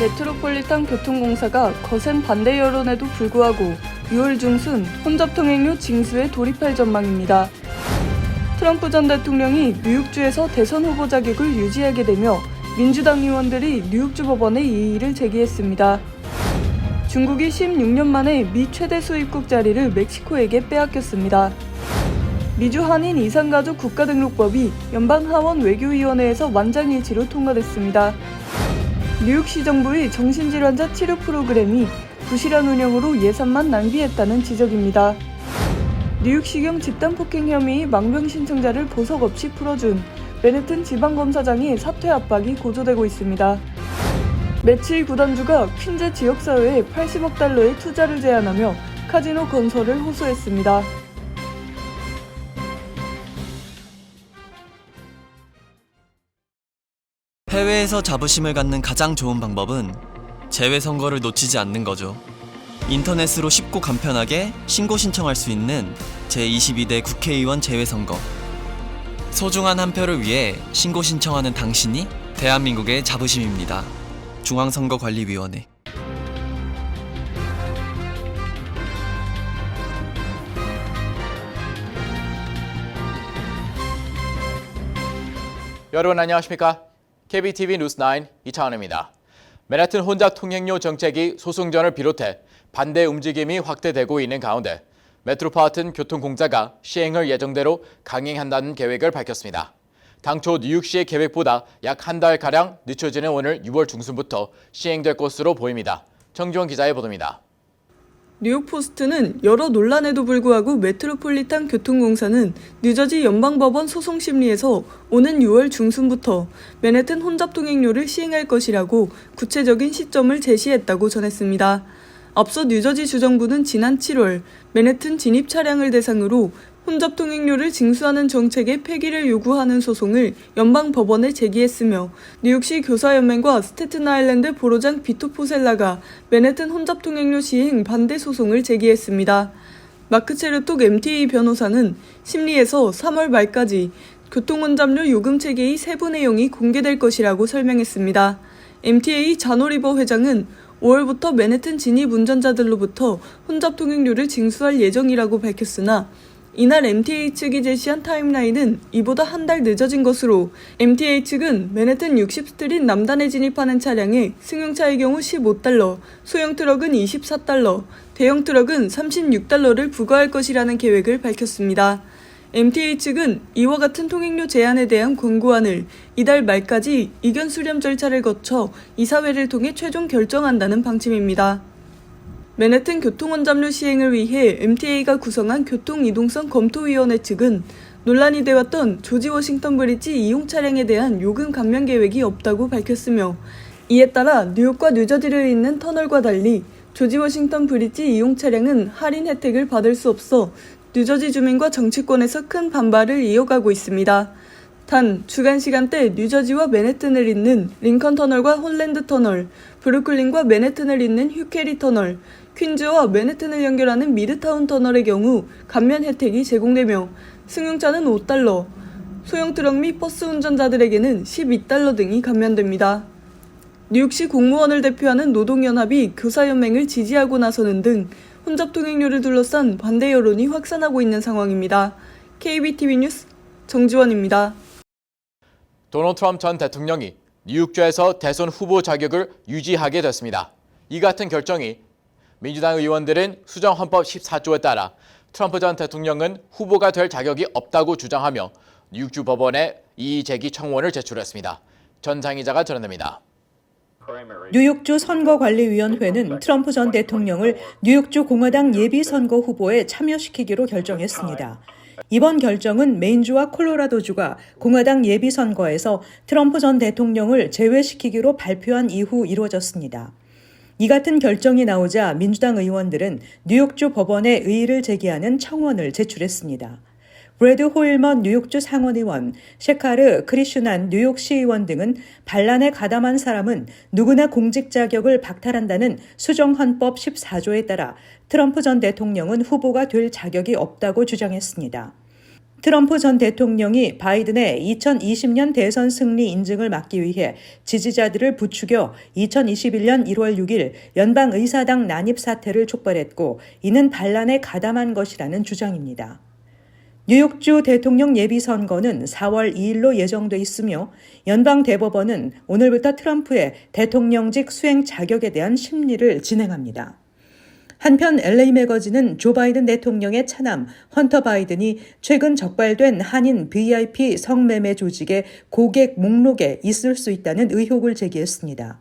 메트로폴리탄 교통공사가 거센 반대 여론에도 불구하고 6월 중순 혼잡통행료 징수에 돌입할 전망입니다. 트럼프 전 대통령이 뉴욕주에서 대선 후보 자격을 유지하게 되며 민주당 의원들이 뉴욕주 법원에 이의를 제기했습니다. 중국이 16년 만에 미 최대 수입국 자리를 멕시코에게 빼앗겼습니다. 미주 한인 이산가족 국가등록법이 연방하원 외교위원회에서 만장일치로 통과됐습니다. 뉴욕시 정부의 정신질환자 치료 프로그램이 부실한 운영으로 예산만 낭비했다는 지적입니다. 뉴욕시경 집단폭행 혐의 망명 신청자를 보석 없이 풀어준 맨해튼 지방검사장의 사퇴 압박이 고조되고 있습니다. 매치 구단주가 퀸즈 지역사회에 80억 달러의 투자를 제안하며 카지노 건설을 호소했습니다. 해외에서 자부심을 갖는 가장 좋은 방법은 재외선거를 놓치지 않는 거죠. 인터넷으로 쉽고 간편하게 신고 신청할 수 있는 제22대 국회의원 재외선거. 소중한 한 표를 위해 신고 신청하는 당신이 대한민국의 자부심입니다. 중앙선거관리위원회. 여러분 안녕하십니까? KBTV 뉴스9 이창원입니다. 맨해튼 혼잡 통행료 정책이 소송전을 비롯해 반대 움직임이 확대되고 있는 가운데 메트로폴리탄 교통공사가 시행을 예정대로 강행한다는 계획을 밝혔습니다. 당초 뉴욕시의 계획보다 약 한 달가량 늦춰지는 오늘 6월 중순부터 시행될 것으로 보입니다. 정지원 기자의 보도입니다. 뉴욕포스트는 여러 논란에도 불구하고 메트로폴리탄 교통공사는 뉴저지 연방법원 소송 심리에서 오는 6월 중순부터 맨해튼 혼잡통행료를 시행할 것이라고 구체적인 시점을 제시했다고 전했습니다. 앞서 뉴저지 주정부는 지난 7월 맨해튼 진입 차량을 대상으로 혼잡통행료를 징수하는 정책의 폐기를 요구하는 소송을 연방법원에 제기했으며 뉴욕시 교사연맹과 스태튼-아일랜드 보로장 비토 포셀라가 맨해튼 혼잡통행료 시행 반대 소송을 제기했습니다. 마크 체르톡 MTA 변호사는 심리에서 3월 말까지 교통혼잡료 요금 체계의 세부 내용이 공개될 것이라고 설명했습니다. MTA 자노리버 회장은 5월부터 맨해튼 진입 운전자들로부터 혼잡통행료를 징수할 예정이라고 밝혔으나 이날 MTA 측이 제시한 타임라인은 이보다 한 달 늦어진 것으로 MTA 측은 맨해튼 60스트릿 남단에 진입하는 차량에 승용차의 경우 $15, 소형 트럭은 $24, 대형 트럭은 $36를 부과할 것이라는 계획을 밝혔습니다. MTA 측은 이와 같은 통행료 제한에 대한 권고안을 이달 말까지 의견 수렴 절차를 거쳐 이사회를 통해 최종 결정한다는 방침입니다. 맨해튼 교통혼잡료 시행을 위해 MTA가 구성한 교통이동성 검토위원회 측은 논란이 되었던 조지 워싱턴 브리지 이용 차량에 대한 요금 감면 계획이 없다고 밝혔으며 이에 따라 뉴욕과 뉴저지를 잇는 터널과 달리 조지 워싱턴 브리지 이용 차량은 할인 혜택을 받을 수 없어 뉴저지 주민과 정치권에서 큰 반발을 이어가고 있습니다. 단, 주간 시간대 뉴저지와 맨해튼을 잇는 링컨 터널과 홀랜드 터널, 브루클린과 맨해튼을 잇는 휴케리 터널, 퀸즈와 맨해튼을 연결하는 미드타운 터널의 경우 감면 혜택이 제공되며 승용차는 $5, 소형 트럭 및 버스 운전자들에게는 $12 등이 감면됩니다. 뉴욕시 공무원을 대표하는 노동연합이 교사연맹을 지지하고 나서는 등 혼잡통행료를 둘러싼 반대 여론이 확산하고 있는 상황입니다. KBTV 뉴스 정지원입니다. 도널드 트럼프 전 대통령이 뉴욕주에서 대선 후보 자격을 유지하게 됐습니다. 이 같은 결정이 민주당 의원들은 수정헌법 14조에 따라 트럼프 전 대통령은 후보가 될 자격이 없다고 주장하며 뉴욕주 법원에 이의제기 청원을 제출했습니다. 전장희자가 전해냅니다. 뉴욕주 선거관리위원회는 트럼프 전 대통령을 뉴욕주 공화당 예비선거 후보에 참여시키기로 결정했습니다. 이번 결정은 메인주와 콜로라도주가 공화당 예비선거에서 트럼프 전 대통령을 제외시키기로 발표한 이후 이루어졌습니다. 이 같은 결정이 나오자 민주당 의원들은 뉴욕주 법원에 의의를 제기하는 청원을 제출했습니다. 브래드 호일먼 뉴욕주 상원의원, 셰카르 크리슈난 뉴욕시의원 등은 반란에 가담한 사람은 누구나 공직 자격을 박탈한다는 수정헌법 14조에 따라 트럼프 전 대통령은 후보가 될 자격이 없다고 주장했습니다. 트럼프 전 대통령이 바이든의 2020년 대선 승리 인증을 막기 위해 지지자들을 부추겨 2021년 1월 6일 연방의사당 난입 사태를 촉발했고 이는 반란에 가담한 것이라는 주장입니다. 뉴욕주 대통령 예비선거는 4월 2일로 예정돼 있으며 연방대법원은 오늘부터 트럼프의 대통령직 수행 자격에 대한 심리를 진행합니다. 한편 LA 매거진은 조 바이든 대통령의 차남 헌터 바이든이 최근 적발된 한인 VIP 성매매 조직의 고객 목록에 있을 수 있다는 의혹을 제기했습니다.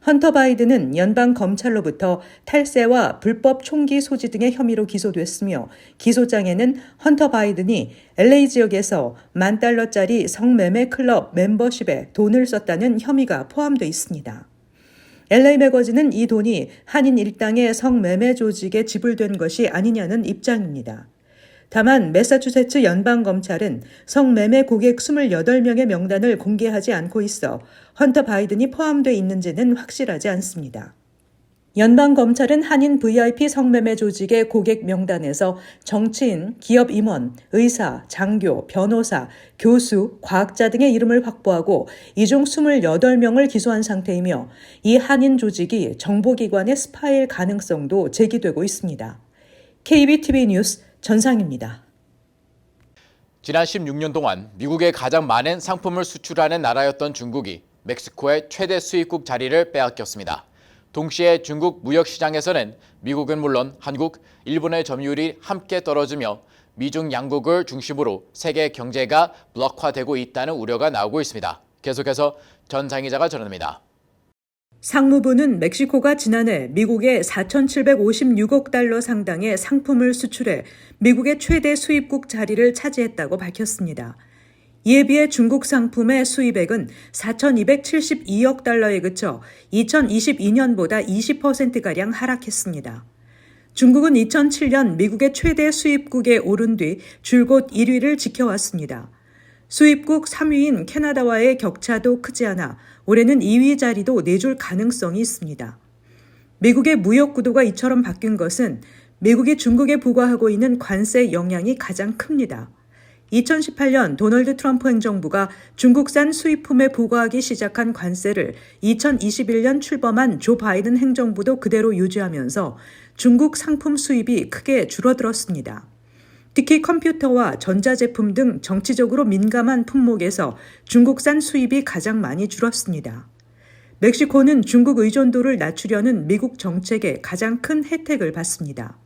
헌터 바이든은 연방 검찰로부터 탈세와 불법 총기 소지 등의 혐의로 기소됐으며 기소장에는 헌터 바이든이 LA 지역에서 $10,000짜리 성매매 클럽 멤버십에 돈을 썼다는 혐의가 포함되어 있습니다. LA 매거진은 이 돈이 한인 일당의 성매매 조직에 지불된 것이 아니냐는 입장입니다. 다만 매사추세츠 연방검찰은 성매매 고객 28명의 명단을 공개하지 않고 있어 헌터 바이든이 포함되어 있는지는 확실하지 않습니다. 연방검찰은 한인 VIP 성매매 조직의 고객 명단에서 정치인, 기업 임원, 의사, 장교, 변호사, 교수, 과학자 등의 이름을 확보하고 이 중 28명을 기소한 상태이며 이 한인 조직이 정보기관의 스파이일 가능성도 제기되고 있습니다. KBTV 뉴스 전상입니다. 지난 16년 동안 미국에 가장 많은 상품을 수출하는 나라였던 중국이 멕시코의 최대 수입국 자리를 빼앗겼습니다. 동시에 중국 무역시장에서는 미국은 물론 한국, 일본의 점유율이 함께 떨어지며 미중 양국을 중심으로 세계 경제가 블록화되고 있다는 우려가 나오고 있습니다. 계속해서 전상희 기자가 전합니다. 상무부는 멕시코가 지난해 미국에 4,756억 달러 상당의 상품을 수출해 미국의 최대 수입국 자리를 차지했다고 밝혔습니다. 이에 비해 중국 상품의 수입액은 4,272억 달러에 그쳐 2022년보다 20%가량 하락했습니다. 중국은 2007년 미국의 최대 수입국에 오른 뒤 줄곧 1위를 지켜왔습니다. 수입국 3위인 캐나다와의 격차도 크지 않아 올해는 2위 자리도 내줄 가능성이 있습니다. 미국의 무역 구도가 이처럼 바뀐 것은 미국이 중국에 부과하고 있는 관세 영향이 가장 큽니다. 2018년 도널드 트럼프 행정부가 중국산 수입품에 부과하기 시작한 관세를 2021년 출범한 조 바이든 행정부도 그대로 유지하면서 중국 상품 수입이 크게 줄어들었습니다. 특히 컴퓨터와 전자제품 등 정치적으로 민감한 품목에서 중국산 수입이 가장 많이 줄었습니다. 멕시코는 중국 의존도를 낮추려는 미국 정책의 가장 큰 혜택을 받습니다.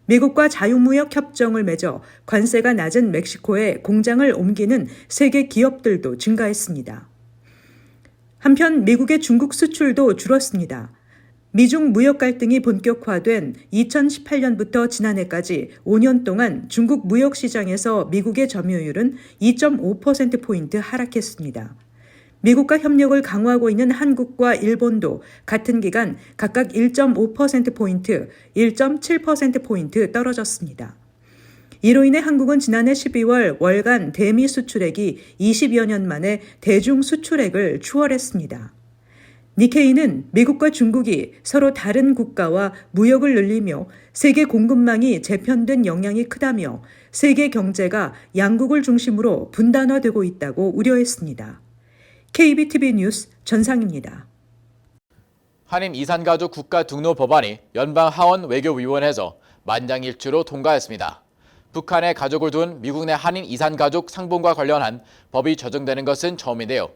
미국과 자유무역 협정을 맺어 관세가 낮은 멕시코에 공장을 옮기는 세계 기업들도 증가했습니다. 한편 미국의 중국 수출도 줄었습니다. 미중 무역 갈등이 본격화된 2018년부터 지난해까지 5년 동안 중국 무역 시장에서 미국의 점유율은 2.5%포인트 하락했습니다. 미국과 협력을 강화하고 있는 한국과 일본도 같은 기간 각각 1.5%포인트, 1.7%포인트 떨어졌습니다. 이로 인해 한국은 지난해 12월 월간 대미 수출액이 20여 년 만에 대중 수출액을 추월했습니다. 니케이는 미국과 중국이 서로 다른 국가와 무역을 늘리며 세계 공급망이 재편된 영향이 크다며 세계 경제가 양국을 중심으로 분단화되고 있다고 우려했습니다. KBTV 뉴스 전상입니다. 한인 이산가족 국가 등록 법안이 연방 하원 외교위원회에서 만장일치로 통과했습니다. 북한에 가족을 둔 미국 내 한인 이산가족 상봉과 관련한 법이 제정되는 것은 처음인데요.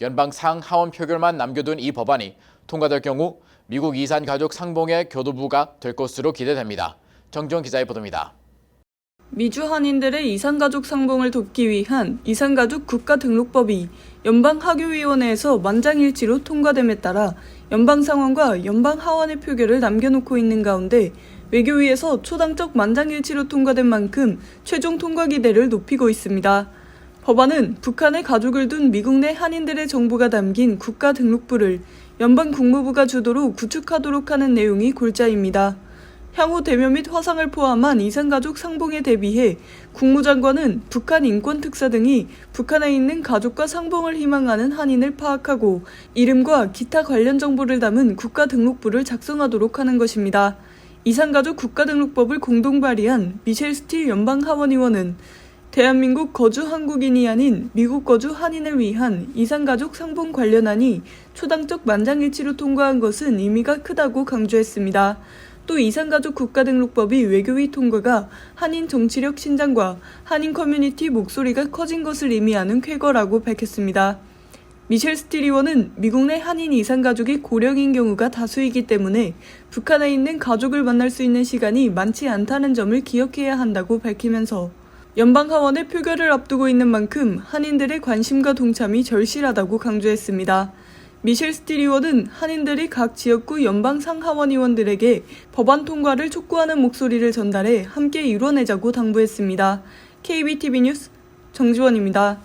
연방 상하원 표결만 남겨둔 이 법안이 통과될 경우 미국 이산가족 상봉의 교도부가 될 것으로 기대됩니다. 정지원 기자의 보도입니다. 미주 한인들의 이산가족 상봉을 돕기 위한 이산가족 국가등록법이 연방하교위원회에서 만장일치로 통과됨에 따라 연방상원과 연방하원의 표결을 남겨놓고 있는 가운데 외교위에서 초당적 만장일치로 통과된 만큼 최종 통과 기대를 높이고 있습니다. 법안은 북한에 가족을 둔 미국 내 한인들의 정보가 담긴 국가등록부를 연방 국무부가 주도로 구축하도록 하는 내용이 골자입니다. 향후 대면 및 화상을 포함한 이산가족 상봉에 대비해 국무장관은 북한 인권특사 등이 북한에 있는 가족과 상봉을 희망하는 한인을 파악하고 이름과 기타 관련 정보를 담은 국가등록부를 작성하도록 하는 것입니다. 이산가족 국가등록법을 공동 발의한 미셸 스틸 연방하원의원은 대한민국 거주 한국인이 아닌 미국 거주 한인을 위한 이산가족 상봉 관련안이 초당적 만장일치로 통과한 것은 의미가 크다고 강조했습니다. 또 이산가족 국가등록법이 외교위 통과가 한인 정치력 신장과 한인 커뮤니티 목소리가 커진 것을 의미하는 쾌거라고 밝혔습니다. 미셸 스틸 의원은 미국 내 한인 이산가족이 고령인 경우가 다수이기 때문에 북한에 있는 가족을 만날 수 있는 시간이 많지 않다는 점을 기억해야 한다고 밝히면서 연방하원의 표결을 앞두고 있는 만큼 한인들의 관심과 동참이 절실하다고 강조했습니다. 미셸 스틸 의원은 한인들이 각 지역구 연방 상하원 의원들에게 법안 통과를 촉구하는 목소리를 전달해 함께 이뤄내자고 당부했습니다. KBTV 뉴스 정지원입니다.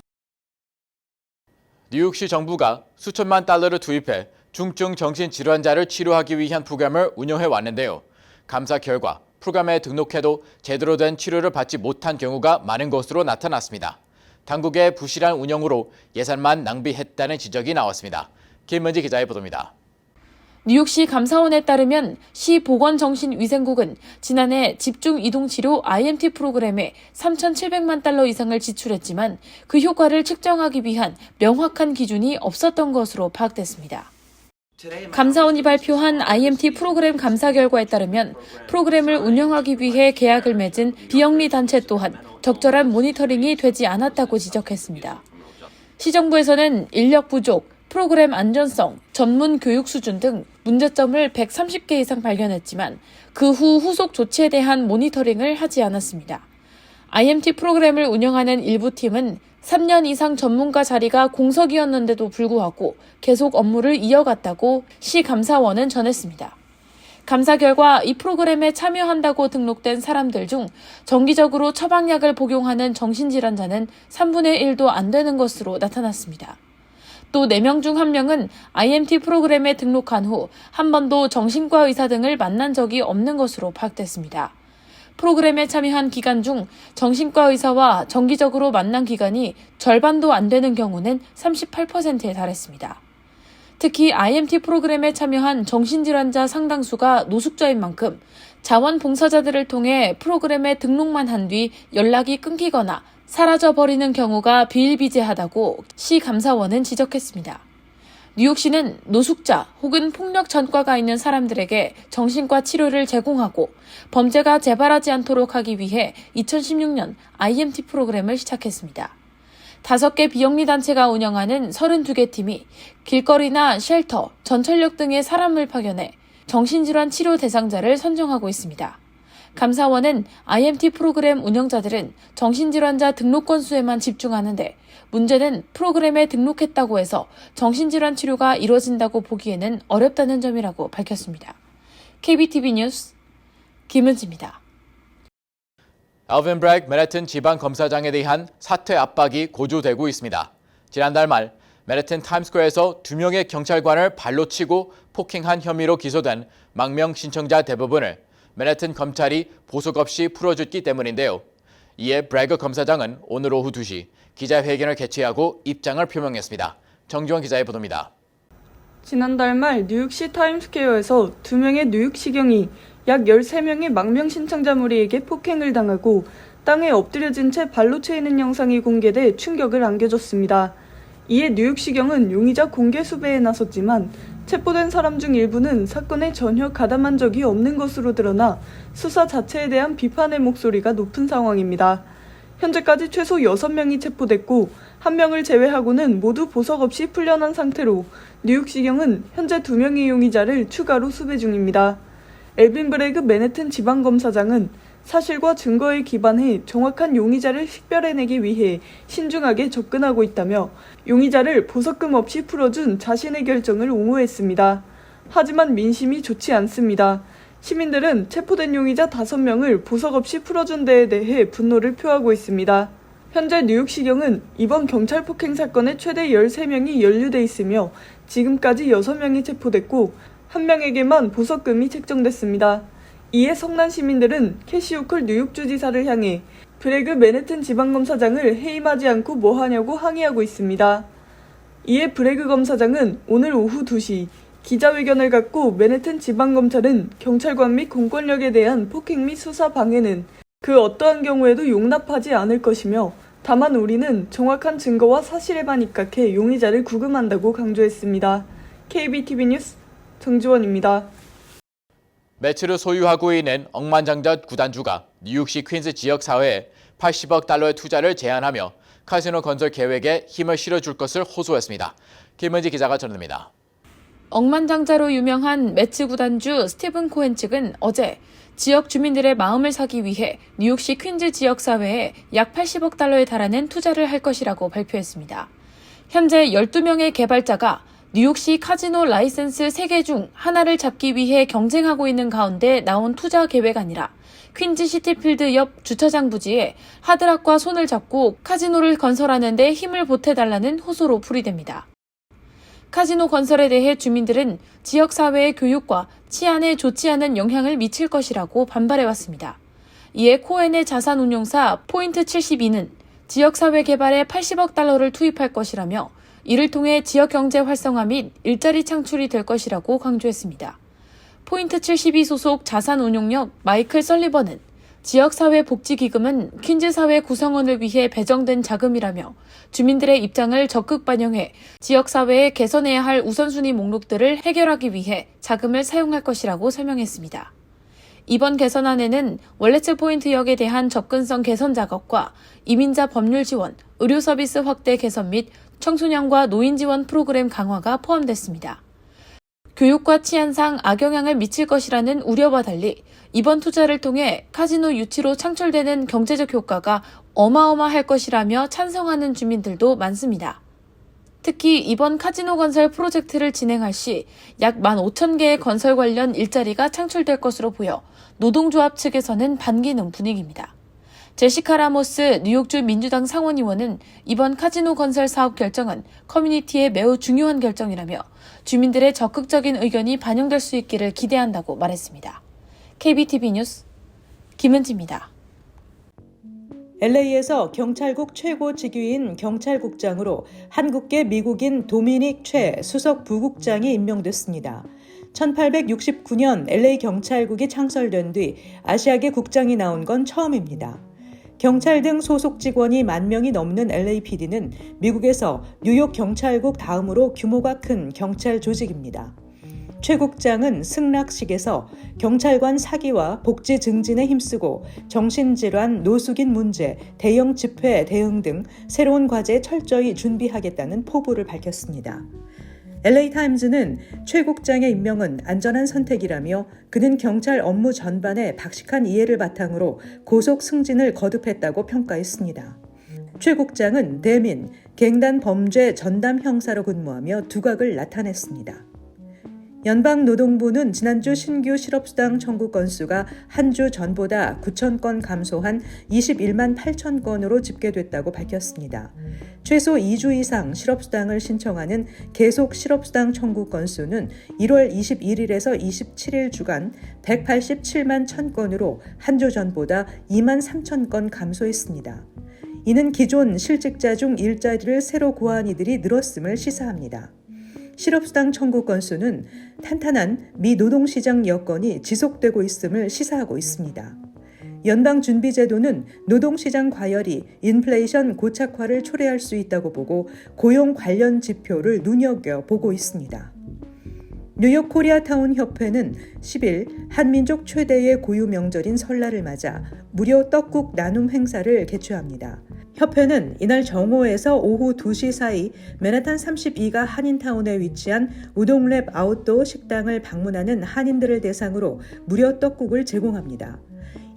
뉴욕시 정부가 수천만 달러를 투입해 중증 정신질환자를 치료하기 위한 프로그램을 운영해 왔는데요. 감사 결과 프로그램에 등록해도 제대로 된 치료를 받지 못한 경우가 많은 것으로 나타났습니다. 당국의 부실한 운영으로 예산만 낭비했다는 지적이 나왔습니다. 김은지 기자의 보도입니다. 뉴욕시 감사원에 따르면 시 보건정신위생국은 지난해 집중이동치료 IMT 프로그램에 3,700만 달러 이상을 지출했지만 그 효과를 측정하기 위한 명확한 기준이 없었던 것으로 파악됐습니다. 감사원이 발표한 IMT 프로그램 감사 결과에 따르면 프로그램을 운영하기 위해 계약을 맺은 비영리 단체 또한 적절한 모니터링이 되지 않았다고 지적했습니다. 시정부에서는 인력 부족, 프로그램 안전성, 전문 교육 수준 등 문제점을 130개 이상 발견했지만 그 후 후속 조치에 대한 모니터링을 하지 않았습니다. IMT 프로그램을 운영하는 일부 팀은 3년 이상 전문가 자리가 공석이었는데도 불구하고 계속 업무를 이어갔다고 시 감사원은 전했습니다. 감사 결과 이 프로그램에 참여한다고 등록된 사람들 중 정기적으로 처방약을 복용하는 정신질환자는 3분의 1도 안 되는 것으로 나타났습니다. 또 4명 중 1명은 IMT 프로그램에 등록한 후 한 번도 정신과 의사 등을 만난 적이 없는 것으로 파악됐습니다. 프로그램에 참여한 기간 중 정신과 의사와 정기적으로 만난 기간이 절반도 안 되는 경우는 38%에 달했습니다. 특히 IMT 프로그램에 참여한 정신질환자 상당수가 노숙자인 만큼 자원봉사자들을 통해 프로그램에 등록만 한 뒤 연락이 끊기거나 사라져버리는 경우가 비일비재하다고 시 감사원은 지적했습니다. 뉴욕시는 노숙자 혹은 폭력 전과가 있는 사람들에게 정신과 치료를 제공하고 범죄가 재발하지 않도록 하기 위해 2016년 IMT 프로그램을 시작했습니다. 5개 비영리 단체가 운영하는 32개 팀이 길거리나 쉘터, 전철역 등의 사람을 파견해 정신질환 치료 대상자를 선정하고 있습니다. 감사원은 IMT 프로그램 운영자들은 정신질환자 등록 건수에만 집중하는데 문제는 프로그램에 등록했다고 해서 정신질환 치료가 이뤄진다고 보기에는 어렵다는 점이라고 밝혔습니다. KBTV 뉴스 김은지입니다. 엘빈 브렉 맨해튼 지방검사장에 대한 사퇴 압박이 고조되고 있습니다. 지난달 말 맨해튼 타임스퀘어에서 2명의 경찰관을 발로 치고 폭행한 혐의로 기소된 망명 신청자 대부분을 맨해튼 검찰이 보석 없이 풀어줬기 때문인데요. 이에 브래그 검사장은 오늘 오후 2시 기자회견을 개최하고 입장을 표명했습니다. 정지원 기자의 보도입니다. 지난달 말 뉴욕시 타임스퀘어에서 2명의 뉴욕시경이 약 13명의 망명 신청자 무리에게 폭행을 당하고 땅에 엎드려진 채 발로 채이는 영상이 공개돼 충격을 안겨줬습니다. 이에 뉴욕시경은 용의자 공개 수배에 나섰지만 체포된 사람 중 일부는 사건에 전혀 가담한 적이 없는 것으로 드러나 수사 자체에 대한 비판의 목소리가 높은 상황입니다. 현재까지 최소 6명이 체포됐고 1명을 제외하고는 모두 보석 없이 풀려난 상태로 뉴욕시경은 현재 2명의 용의자를 추가로 수배 중입니다. 엘빈 브레그 맨해튼 지방검사장은 사실과 증거에 기반해 정확한 용의자를 식별해내기 위해 신중하게 접근하고 있다며 용의자를 보석금 없이 풀어준 자신의 결정을 옹호했습니다. 하지만 민심이 좋지 않습니다. 시민들은 체포된 용의자 5명을 보석 없이 풀어준 데에 대해 분노를 표하고 있습니다. 현재 뉴욕시경은 이번 경찰 폭행 사건에 최대 13명이 연루돼 있으며 지금까지 6명이 체포됐고 1명에게만 보석금이 책정됐습니다. 이에 성난 시민들은 캐시 호클 뉴욕주 지사를 향해 브래그 맨해튼 지방검사장을 해임하지 않고 뭐하냐고 항의하고 있습니다. 이에 브래그 검사장은 오늘 오후 2시 기자회견을 갖고 맨해튼 지방검찰은 경찰관 및 공권력에 대한 폭행 및 수사 방해는 그 어떠한 경우에도 용납하지 않을 것이며 다만 우리는 정확한 증거와 사실에만 입각해 용의자를 구금한다고 강조했습니다. KBTV 뉴스 정지원입니다. 매출을 소유하고 있는 억만장자 구단주가 뉴욕시 퀸즈 지역 사회에 80억 달러의 투자를 제안하며 카지노 건설 계획에 힘을 실어줄 것을 호소했습니다. 김은지 기자가 전합니다. 억만장자로 유명한 매츠 구단주 스티븐 코엔 측은 어제 지역 주민들의 마음을 사기 위해 뉴욕시 퀸즈 지역사회에 약 80억 달러에 달하는 투자를 할 것이라고 발표했습니다. 현재 12명의 개발자가 뉴욕시 카지노 라이센스 3개 중 하나를 잡기 위해 경쟁하고 있는 가운데 나온 투자 계획 아니라 퀸즈 시티필드 옆 주차장 부지에 하드락과 손을 잡고 카지노를 건설하는 데 힘을 보태달라는 호소로 풀이됩니다. 카지노 건설에 대해 주민들은 지역사회의 교육과 치안에 좋지 않은 영향을 미칠 것이라고 반발해왔습니다. 이에 코엔의 자산운용사 포인트72는 지역사회 개발에 80억 달러를 투입할 것이라며 이를 통해 지역경제 활성화 및 일자리 창출이 될 것이라고 강조했습니다. 포인트72 소속 자산운용력 마이클 설리번은 지역사회복지기금은 퀸즈사회 구성원을 위해 배정된 자금이라며 주민들의 입장을 적극 반영해 지역사회에 개선해야 할 우선순위 목록들을 해결하기 위해 자금을 사용할 것이라고 설명했습니다. 이번 개선안에는 월레츠 포인트역에 대한 접근성 개선 작업과 이민자 법률 지원, 의료 서비스 확대 개선 및 청소년과 노인 지원 프로그램 강화가 포함됐습니다. 교육과 치안상 악영향을 미칠 것이라는 우려와 달리 이번 투자를 통해 카지노 유치로 창출되는 경제적 효과가 어마어마할 것이라며 찬성하는 주민들도 많습니다. 특히 이번 카지노 건설 프로젝트를 진행할 시 약 15,000개의 건설 관련 일자리가 창출될 것으로 보여 노동조합 측에서는 반기는 분위기입니다. 제시카 라모스 뉴욕주 민주당 상원의원은 이번 카지노 건설 사업 결정은 커뮤니티에 매우 중요한 결정이라며 주민들의 적극적인 의견이 반영될 수 있기를 기대한다고 말했습니다. KBTV 뉴스 김은지입니다. LA에서 경찰국 최고 직위인 경찰국장으로 한국계 미국인 도미닉 최 수석 부국장이 임명됐습니다. 1869년 LA 경찰국이 창설된 뒤 아시아계 국장이 나온 건 처음입니다. 경찰 등 소속 직원이 10,000명이 넘는 LAPD는 미국에서 뉴욕 경찰국 다음으로 규모가 큰 경찰 조직입니다. 최 국장은 승낙식에서 경찰관 사기와 복지 증진에 힘쓰고 정신질환, 노숙인 문제, 대형 집회 대응 등 새로운 과제 철저히 준비하겠다는 포부를 밝혔습니다. LA타임즈는 최 국장의 임명은 안전한 선택이라며 그는 경찰 업무 전반에 박식한 이해를 바탕으로 고속 승진을 거듭했다고 평가했습니다. 최 국장은 대민, 갱단 범죄 전담 형사로 근무하며 두각을 나타냈습니다. 연방노동부는 지난주 신규 실업수당 청구 건수가 한 주 전보다 9,000건 감소한 21만 8천 건으로 집계됐다고 밝혔습니다. 최소 2주 이상 실업수당을 신청하는 계속 실업수당 청구 건수는 1월 21일에서 27일 주간 187만 1,000건으로 한 주 전보다 2만 3천 건 감소했습니다. 이는 기존 실직자 중 일자리를 새로 구한 이들이 늘었음을 시사합니다. 실업수당 청구 건수는 탄탄한 미 노동시장 여건이 지속되고 있음을 시사하고 있습니다. 연방준비제도는 노동시장 과열이 인플레이션 고착화를 초래할 수 있다고 보고 고용 관련 지표를 눈여겨보고 있습니다. 뉴욕 코리아타운 협회는 10일 한민족 최대의 고유 명절인 설날을 맞아 무료 떡국 나눔 행사를 개최합니다. 협회는 이날 정오에서 오후 2시 사이 맨하탄 32가 한인타운에 위치한 우동랩 아웃도어 식당을 방문하는 한인들을 대상으로 무료 떡국을 제공합니다.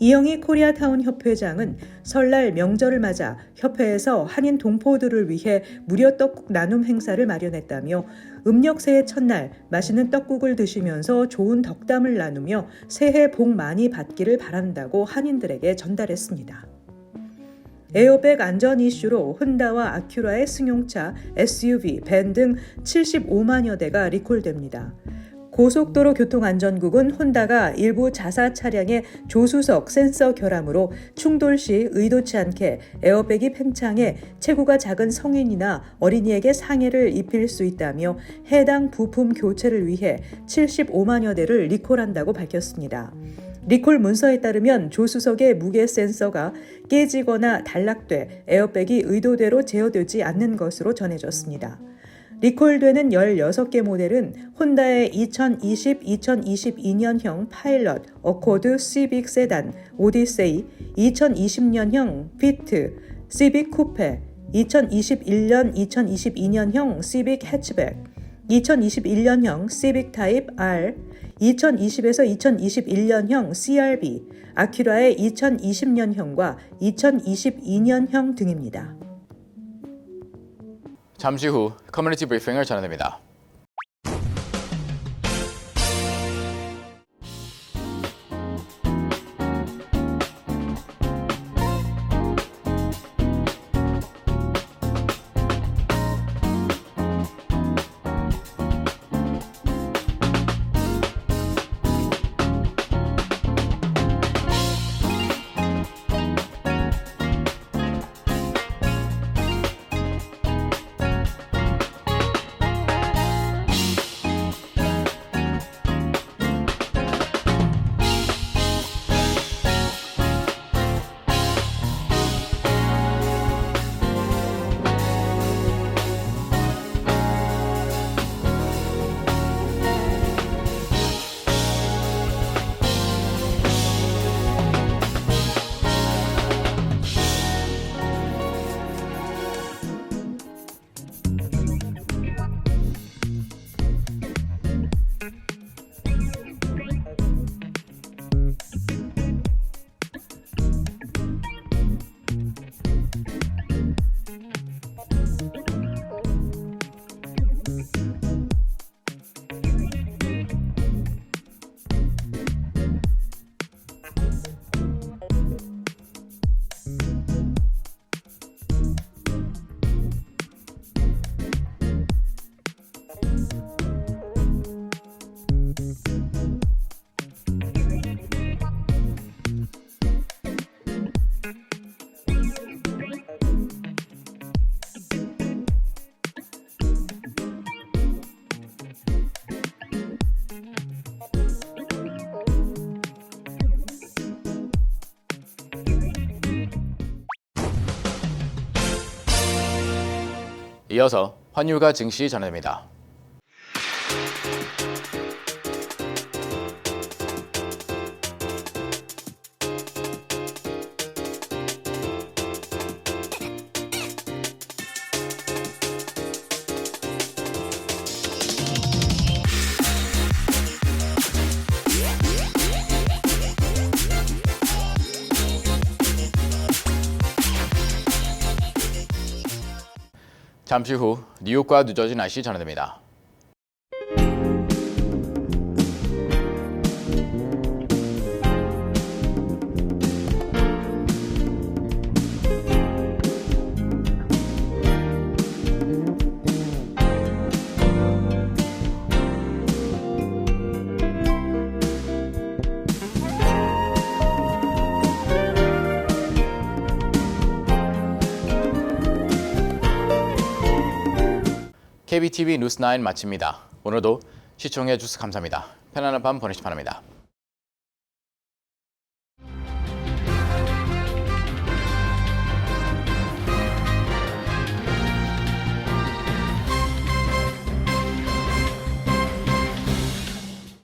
이영희 코리아타운 협회장은 설날 명절을 맞아 협회에서 한인 동포들을 위해 무료 떡국 나눔 행사를 마련했다며 음력 새해 첫날 맛있는 떡국을 드시면서 좋은 덕담을 나누며 새해 복 많이 받기를 바란다고 한인들에게 전달했습니다. 에어백 안전 이슈로 혼다와 아큐라의 승용차, SUV, 밴 등 75만여 대가 리콜됩니다. 고속도로 교통안전국은 혼다가 일부 자사 차량의 조수석 센서 결함으로 충돌 시 의도치 않게 에어백이 팽창해 체구가 작은 성인이나 어린이에게 상해를 입힐 수 있다며 해당 부품 교체를 위해 75만여 대를 리콜한다고 밝혔습니다. 리콜 문서에 따르면 조수석의 무게 센서가 깨지거나 단락돼 에어백이 의도대로 제어되지 않는 것으로 전해졌습니다. 리콜되는 16개 모델은 혼다의 2020-2022년형 파일럿, 어코드, 시빅 세단, 오디세이, 2020년형 피트, 시빅 쿠페, 2021-2022년형 시빅 해치백, 2021년형 시빅 타입 R, 2020에서 2021년형 CRV, 아큐라의 2020년형과 2022년형 등입니다. 잠시 후 커뮤니티 브리핑을 전해드립니다. 이어서 환율과 증시 전해드립니다. 잠시 후 뉴욕과 뉴저지 날씨 전해드립니다. KBTV 뉴스9 마칩니다. 오늘도 시청해 주셔서 감사합니다. 편안한 밤 보내시기 바랍니다.